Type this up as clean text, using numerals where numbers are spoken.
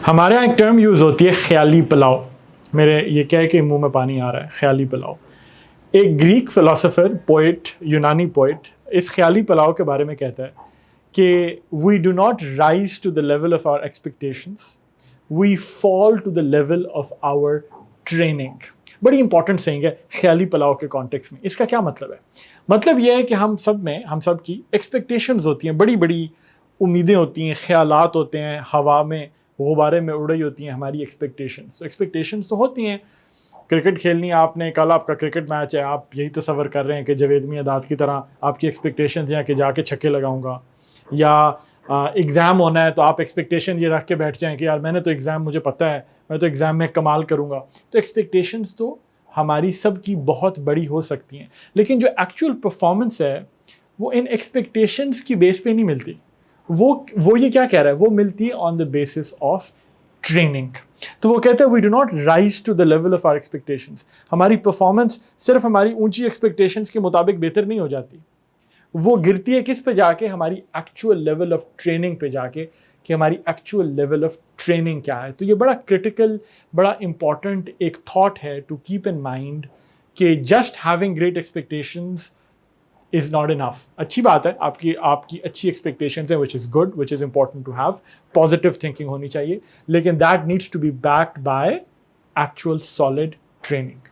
हमारे यहाँ एक टर्म यूज़ होती है ख्याली पुलाव। मेरे ये कह के मुंह में पानी आ रहा है, ख्याली पुलाव। एक ग्रीक फिलोसोफर, पोइट, यूनानी पोइट इस ख्याली पुलाव के बारे में कहता है कि we do not rise to the level of our expectations, we fall to the level of our training. बड़ी इंपॉर्टेंट सेइंग है ख्याली पुलाव के कॉन्टेक्स्ट में। इसका क्या मतलब है? मतलब यह है कि हम सब की एक्सपेक्टेशंस होती हैं, बड़ी बड़ी उम्मीदें होती हैं, ख्यालात होते हैं, हवा में गुब्बारे में उड़ रही होती हैं हमारी एक्सपेक्टेशंस तो होती हैं। क्रिकेट खेलनी है आपने, कल आपका क्रिकेट मैच है, आप यही तसव्वुर कर रहे हैं कि जवेद मियाँदाद की तरह आपकी एक्सपेक्टेशंस हैं कि जाके छक्के लगाऊंगा, या एग्ज़ाम होना है तो आप एक्सपेक्टेशन ये रख के बैठ जाएं कि यार मैंने तो एग्ज़ाम, मुझे पता है मैं तो एग्ज़ाम में कमाल करूँगा। तो एक्सपेक्टेशंस तो हमारी सब की बहुत बड़ी हो सकती हैं, लेकिन जो एक्चुअल परफॉर्मेंस है वो इन एक्सपेक्टेशंस की बेस पे नहीं मिलती। वो ये क्या कह रहा है, वो मिलती है on the basis of training. तो वो कहते हैं we do not rise to the level of our expectations. हमारी परफॉर्मेंस सिर्फ हमारी ऊंची एक्सपेक्टेशंस के मुताबिक बेहतर नहीं हो जाती, वो गिरती है किस पे जाके, हमारी एक्चुअल लेवल ऑफ ट्रेनिंग पे जाके, कि हमारी एक्चुअल लेवल ऑफ ट्रेनिंग क्या है। तो ये बड़ा क्रिटिकल, बड़ा इंपॉर्टेंट एक थॉट है टू कीप इन माइंड कि just having great expectations is not enough. अच्छी बात है, आपकी आपकी अच्छी एक्सपेक्टेशंस है, which is good, which is important to have, positive thinking होनी चाहिए, लेकिन that needs to be backed by actual solid training.